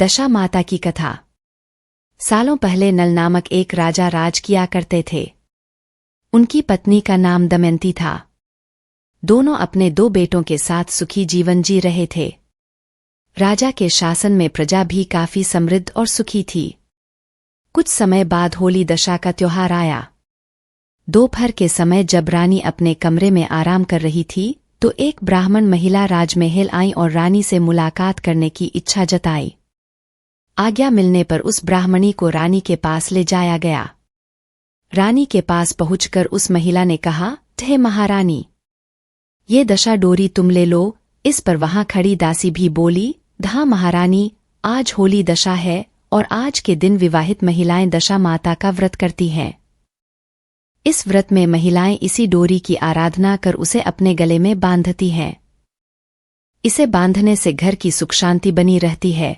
दशा माता की कथा। सालों पहले नल नामक एक राजा राज किया करते थे। उनकी पत्नी का नाम दमयंती था। दोनों अपने 2 बेटों के साथ सुखी जीवन जी रहे थे। राजा के शासन में प्रजा भी काफी समृद्ध और सुखी थी। कुछ समय बाद होली दशा का त्योहार आया। दोपहर के समय जब रानी अपने कमरे में आराम कर रही थी तो एक ब्राह्मण महिला राजमहल आई और रानी से मुलाकात करने की इच्छा जताई। आज्ञा मिलने पर उस ब्राह्मणी को रानी के पास ले जाया गया। रानी के पास पहुंचकर उस महिला ने कहा, हे महारानी, ये दशा डोरी तुम ले लो। इस पर वहां खड़ी दासी भी बोली, धा महारानी, आज होली दशा है और आज के दिन विवाहित महिलाएं दशा माता का व्रत करती हैं। इस व्रत में महिलाएं इसी डोरी की आराधना कर उसे अपने गले में बांधती हैं। इसे बांधने से घर की सुख शांति बनी रहती है।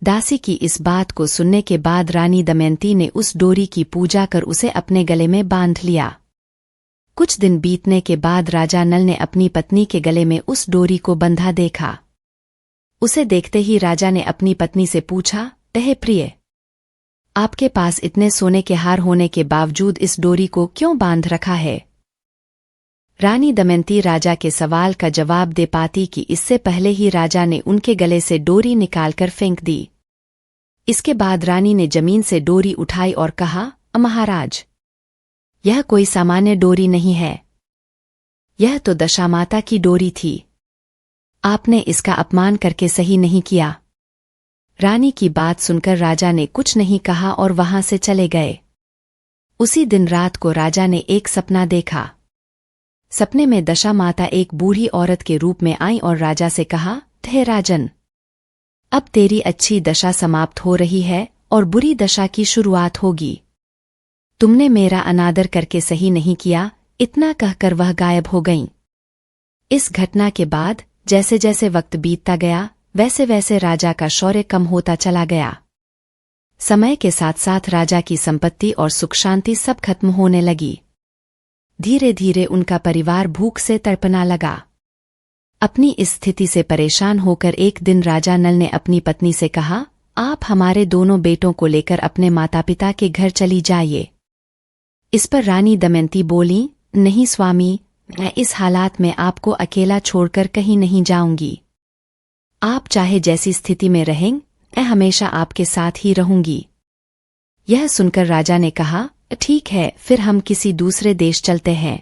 दासी की इस बात को सुनने के बाद रानी दमयंती ने उस डोरी की पूजा कर उसे अपने गले में बांध लिया। कुछ दिन बीतने के बाद राजा नल ने अपनी पत्नी के गले में उस डोरी को बंधा देखा। उसे देखते ही राजा ने अपनी पत्नी से पूछा, हे प्रिय, आपके पास इतने सोने के हार होने के बावजूद इस डोरी को क्यों बांध रखा है? रानी दमयंती राजा के सवाल का जवाब दे पाती कि इससे पहले ही राजा ने उनके गले से डोरी निकालकर फेंक दी। इसके बाद रानी ने जमीन से डोरी उठाई और कहा, महाराज, यह कोई सामान्य डोरी नहीं है। यह तो दशा माता की डोरी थी। आपने इसका अपमान करके सही नहीं किया। रानी की बात सुनकर राजा ने कुछ नहीं कहा और वहां से चले गए। उसी दिन रात को राजा ने एक सपना देखा। सपने में दशा माता एक बूढ़ी औरत के रूप में आई और राजा से कहा, हे राजन, अब तेरी अच्छी दशा समाप्त हो रही है और बुरी दशा की शुरुआत होगी। तुमने मेरा अनादर करके सही नहीं किया। इतना कहकर वह गायब हो गईं। इस घटना के बाद जैसे जैसे वक्त बीतता गया वैसे वैसे राजा का शौर्य कम होता चला गया। समय के साथ साथ राजा की संपत्ति और सुख शांति सब खत्म होने लगी। धीरे धीरे उनका परिवार भूख से तड़पना लगा। अपनी इस स्थिति से परेशान होकर एक दिन राजा नल ने अपनी पत्नी से कहा, आप हमारे दोनों बेटों को लेकर अपने माता पिता के घर चली जाइए। इस पर रानी दमयंती बोली, नहीं स्वामी, मैं इस हालात में आपको अकेला छोड़कर कहीं नहीं जाऊंगी। आप चाहे जैसी स्थिति में रहें, मैं हमेशा आपके साथ ही रहूंगी। यह सुनकर राजा ने कहा, ठीक है, फिर हम किसी दूसरे देश चलते हैं।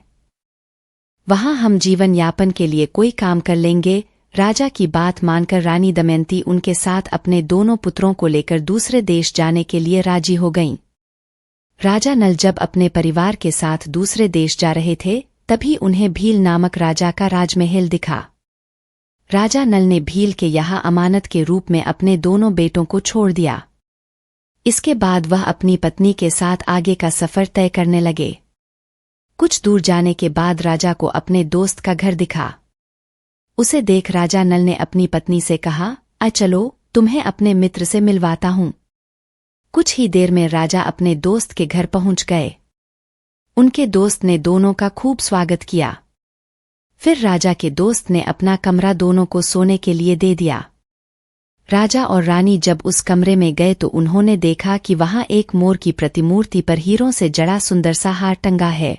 वहां हम जीवन यापन के लिए कोई काम कर लेंगे। राजा की बात मानकर रानी दमयंती उनके साथ अपने दोनों पुत्रों को लेकर दूसरे देश जाने के लिए राजी हो गईं। राजा नल जब अपने परिवार के साथ दूसरे देश जा रहे थे तभी उन्हें भील नामक राजा का राजमहल दिखा। राजा नल ने भील के यहाँ अमानत के रूप में अपने दोनों बेटों को छोड़ दिया। इसके बाद वह अपनी पत्नी के साथ आगे का सफर तय करने लगे। कुछ दूर जाने के बाद राजा को अपने दोस्त का घर दिखा। उसे देख राजा नल ने अपनी पत्नी से कहा, चलो, तुम्हें अपने मित्र से मिलवाता हूं। कुछ ही देर में राजा अपने दोस्त के घर पहुंच गए। उनके दोस्त ने दोनों का खूब स्वागत किया। फिर राजा के दोस्त ने अपना कमरा दोनों को सोने के लिए दे दिया। राजा और रानी जब उस कमरे में गए तो उन्होंने देखा कि वहां एक मोर की प्रतिमूर्ति पर हीरों से जड़ा सुंदर सा हार टंगा है।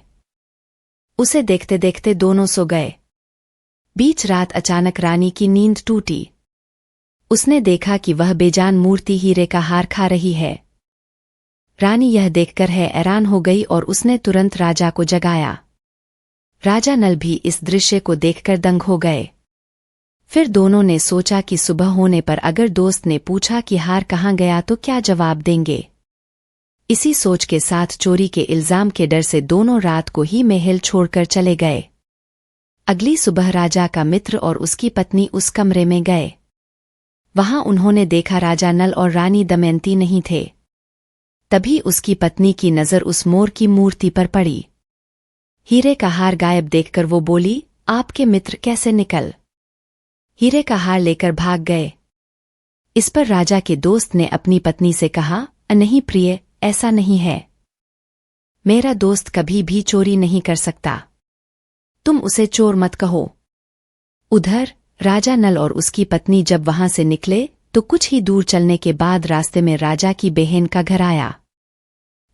उसे देखते देखते दोनों सो गए। बीच रात अचानक रानी की नींद टूटी। उसने देखा कि वह बेजान मूर्ति हीरे का हार खा रही है। रानी यह देखकर हैरान हो गई और उसने तुरंत राजा को जगाया। राजा नल भी इस दृश्य को देखकर दंग हो गए। फिर दोनों ने सोचा कि सुबह होने पर अगर दोस्त ने पूछा कि हार कहाँ गया तो क्या जवाब देंगे। इसी सोच के साथ चोरी के इल्जाम के डर से दोनों रात को ही महल छोड़कर चले गए। अगली सुबह राजा का मित्र और उसकी पत्नी उस कमरे में गए। वहां उन्होंने देखा राजा नल और रानी दमयंती नहीं थे। तभी उसकी पत्नी की नजर उस मोर की मूर्ति पर पड़ी। हीरे का हार गायब देखकर वो बोली, आपके मित्र कैसे निकल हीरे का हार लेकर भाग गए? इस पर राजा के दोस्त ने अपनी पत्नी से कहा, नहीं प्रिय, ऐसा नहीं है। मेरा दोस्त कभी भी चोरी नहीं कर सकता। तुम उसे चोर मत कहो। उधर राजा नल और उसकी पत्नी जब वहां से निकले तो कुछ ही दूर चलने के बाद रास्ते में राजा की बहन का घर आया।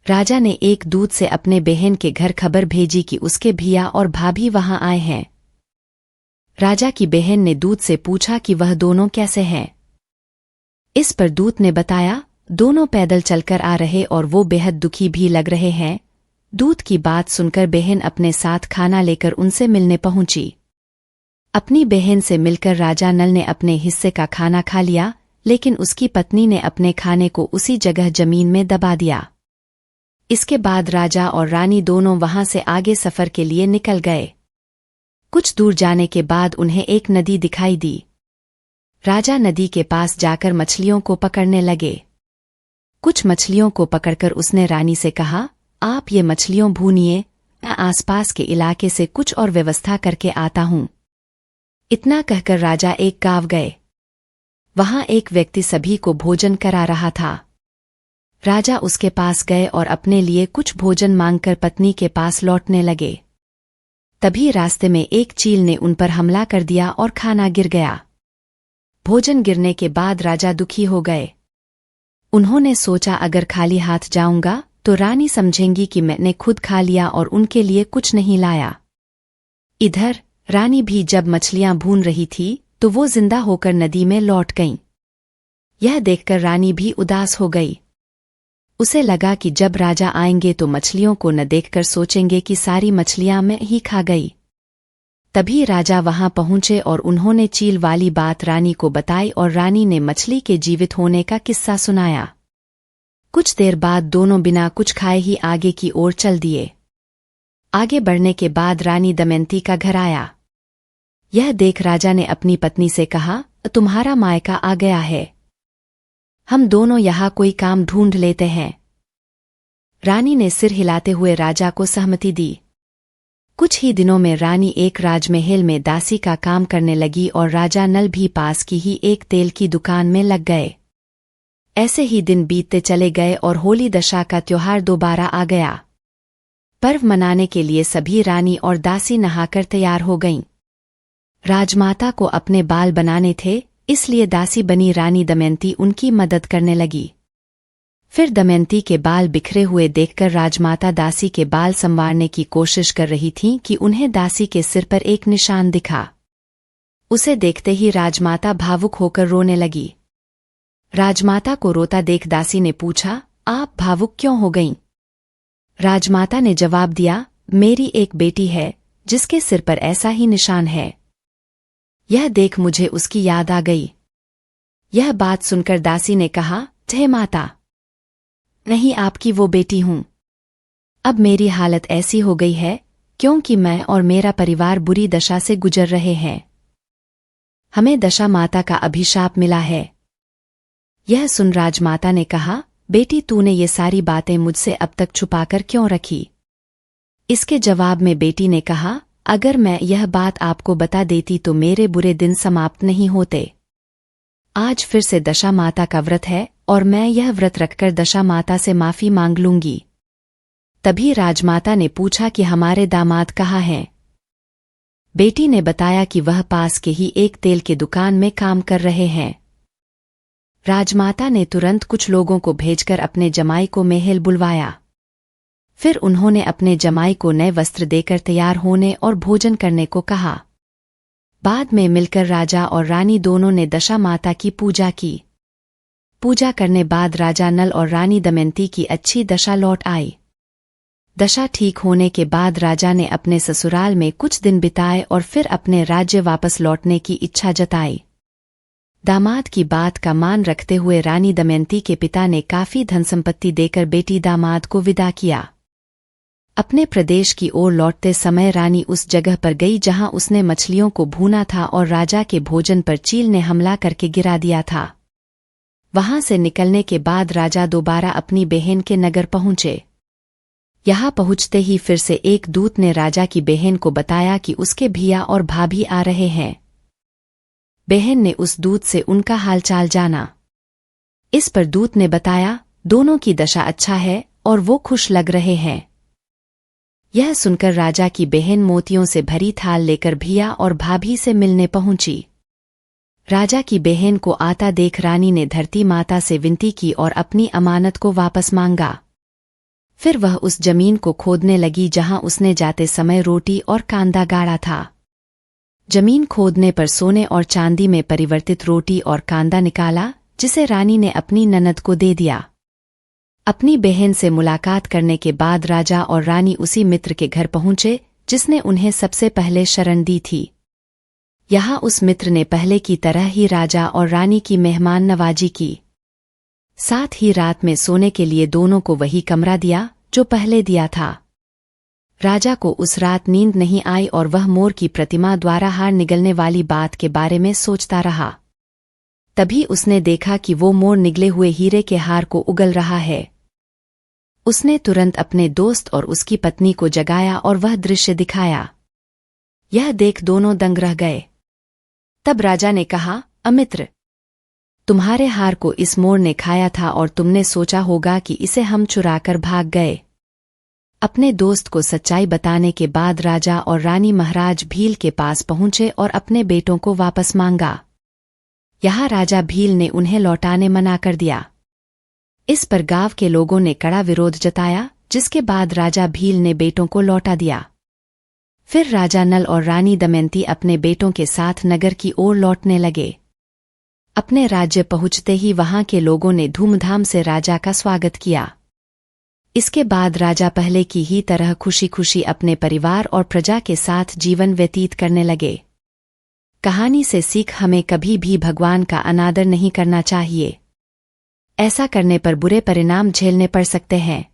राजा ने एक दूत से अपने बहन के घर खबर भेजी कि उसके भैया और भाभी वहां आए हैं। राजा की बहन ने दूत से पूछा कि वह दोनों कैसे हैं। इस पर दूत ने बताया, दोनों पैदल चलकर आ रहे और वो बेहद दुखी भी लग रहे हैं। दूत की बात सुनकर बहन अपने साथ खाना लेकर उनसे मिलने पहुंची। अपनी बहन से मिलकर राजा नल ने अपने हिस्से का खाना खा लिया, लेकिन उसकी पत्नी ने अपने खाने को उसी जगह जमीन में दबा दिया। इसके बाद राजा और रानी दोनों वहां से आगे सफर के लिए निकल गए। कुछ दूर जाने के बाद उन्हें एक नदी दिखाई दी। राजा नदी के पास जाकर मछलियों को पकड़ने लगे। कुछ मछलियों को पकड़कर उसने रानी से कहा, आप ये मछलियों भूनिए, मैं आसपास के इलाके से कुछ और व्यवस्था करके आता हूं। इतना कहकर राजा एक गांव गए। वहां एक व्यक्ति सभी को भोजन करा रहा था। राजा उसके पास गए और अपने लिए कुछ भोजन मांगकर पत्नी के पास लौटने लगे। तभी रास्ते में एक चील ने उन पर हमला कर दिया और खाना गिर गया। भोजन गिरने के बाद राजा दुखी हो गए। उन्होंने सोचा, अगर खाली हाथ जाऊंगा तो रानी समझेंगी कि मैंने खुद खा लिया और उनके लिए कुछ नहीं लाया। इधर रानी भी जब मछलियां भून रही थी तो वो जिंदा होकर नदी में लौट गईं। यह देखकर रानी भी उदास हो गई। उसे लगा कि जब राजा आएंगे तो मछलियों को न देखकर सोचेंगे कि सारी मछलियां मैं ही खा गई। तभी राजा वहां पहुंचे और उन्होंने चील वाली बात रानी को बताई और रानी ने मछली के जीवित होने का किस्सा सुनाया। कुछ देर बाद दोनों बिना कुछ खाए ही आगे की ओर चल दिए। आगे बढ़ने के बाद रानी दमयंती का घर आया। यह देख राजा ने अपनी पत्नी से कहा, तुम्हारा मायका आ गया है, हम दोनों यहाँ कोई काम ढूंढ लेते हैं। रानी ने सिर हिलाते हुए राजा को सहमति दी। कुछ ही दिनों में रानी एक राजमहल में दासी का काम करने लगी और राजा नल भी पास की ही एक तेल की दुकान में लग गए। ऐसे ही दिन बीतते चले गए और होली दशा का त्योहार दोबारा आ गया। पर्व मनाने के लिए सभी रानी और दासी नहाकर तैयार हो गईं। राजमाता को अपने बाल बनाने थे, इसलिए दासी बनी रानी दमयंती उनकी मदद करने लगी। फिर दमयंती के बाल बिखरे हुए देखकर राजमाता दासी के बाल संवारने की कोशिश कर रही थीं कि उन्हें दासी के सिर पर एक निशान दिखा। उसे देखते ही राजमाता भावुक होकर रोने लगी। राजमाता को रोता देख दासी ने पूछा, आप भावुक क्यों हो गईं? राजमाता ने जवाब दिया, मेरी एक बेटी है जिसके सिर पर ऐसा ही निशान है। यह देख मुझे उसकी याद आ गई। यह बात सुनकर दासी ने कहा, जय माता, नहीं आपकी वो बेटी हूं। अब मेरी हालत ऐसी हो गई है क्योंकि मैं और मेरा परिवार बुरी दशा से गुजर रहे हैं। हमें दशा माता का अभिशाप मिला है। यह सुन राजमाता ने कहा, बेटी तूने ये सारी बातें मुझसे अब तक छुपाकर क्यों रखी? इसके जवाब में बेटी ने कहा, अगर मैं यह बात आपको बता देती तो मेरे बुरे दिन समाप्त नहीं होते। आज फिर से दशा माता का व्रत है और मैं यह व्रत रखकर दशा माता से माफी मांग लूंगी। तभी राजमाता ने पूछा कि हमारे दामाद कहाँ हैं? बेटी ने बताया कि वह पास के ही एक तेल के दुकान में काम कर रहे हैं। राजमाता ने तुरंत कुछ लोगों को भेजकर अपने जमाई को महल बुलवाया। फिर उन्होंने अपने जमाई को नए वस्त्र देकर तैयार होने और भोजन करने को कहा। बाद में मिलकर राजा और रानी दोनों ने दशा माता की पूजा की। पूजा करने बाद राजा नल और रानी दमयंती की अच्छी दशा लौट आई। दशा ठीक होने के बाद राजा ने अपने ससुराल में कुछ दिन बिताए और फिर अपने राज्य वापस लौटने की इच्छा जताई। दामाद की बात का मान रखते हुए रानी दमयंती के पिता ने काफी धन संपत्ति देकर बेटी दामाद को विदा किया। अपने प्रदेश की ओर लौटते समय रानी उस जगह पर गई जहां उसने मछलियों को भूना था और राजा के भोजन पर चील ने हमला करके गिरा दिया था। वहां से निकलने के बाद राजा दोबारा अपनी बहन के नगर पहुंचे। यहां पहुंचते ही फिर से एक दूत ने राजा की बहन को बताया कि उसके भैया और भाभी आ रहे हैं। बहन ने उस दूत से उनका हालचाल जाना। इस पर दूत ने बताया, दोनों की दशा अच्छा है और वो खुश लग रहे हैं। यह सुनकर राजा की बहन मोतियों से भरी थाल लेकर भैया और भाभी से मिलने पहुंची। राजा की बहन को आता देख रानी ने धरती माता से विनती की और अपनी अमानत को वापस मांगा। फिर वह उस जमीन को खोदने लगी जहां उसने जाते समय रोटी और कांदा गाड़ा था। जमीन खोदने पर सोने और चांदी में परिवर्तित रोटी और कांदा निकाला, जिसे रानी ने अपनी ननद को दे दिया। अपनी बहन से मुलाकात करने के बाद राजा और रानी उसी मित्र के घर पहुंचे जिसने उन्हें सबसे पहले शरण दी थी। यहाँ उस मित्र ने पहले की तरह ही राजा और रानी की मेहमान नवाजी की। साथ ही रात में सोने के लिए दोनों को वही कमरा दिया जो पहले दिया था। राजा को उस रात नींद नहीं आई और वह मोर की प्रतिमा द्वारा हार निगलने वाली बात के बारे में सोचता रहा। तभी उसने देखा कि वो मोर निगले हुए हीरे के हार को उगल रहा है। उसने तुरंत अपने दोस्त और उसकी पत्नी को जगाया और वह दृश्य दिखाया। यह देख दोनों दंग रह गए। तब राजा ने कहा, अमित्र, तुम्हारे हार को इस मोर ने खाया था और तुमने सोचा होगा कि इसे हम चुराकर भाग गए। अपने दोस्त को सच्चाई बताने के बाद राजा और रानी महाराज भील के पास पहुंचे और अपने बेटों को वापस मांगा। यहाँ राजा भील ने उन्हें लौटाने मना कर दिया। इस पर गांव के लोगों ने कड़ा विरोध जताया, जिसके बाद राजा भील ने बेटों को लौटा दिया। फिर राजा नल और रानी दमयंती अपने बेटों के साथ नगर की ओर लौटने लगे। अपने राज्य पहुंचते ही वहां के लोगों ने धूमधाम से राजा का स्वागत किया। इसके बाद राजा पहले की ही तरह खुशी खुशी अपने परिवार और प्रजा के साथ जीवन व्यतीत करने लगे। कहानी से सीख, हमें कभी भी भगवान का अनादर नहीं करना चाहिए। ऐसा करने पर बुरे परिणाम झेलने पड़ सकते हैं।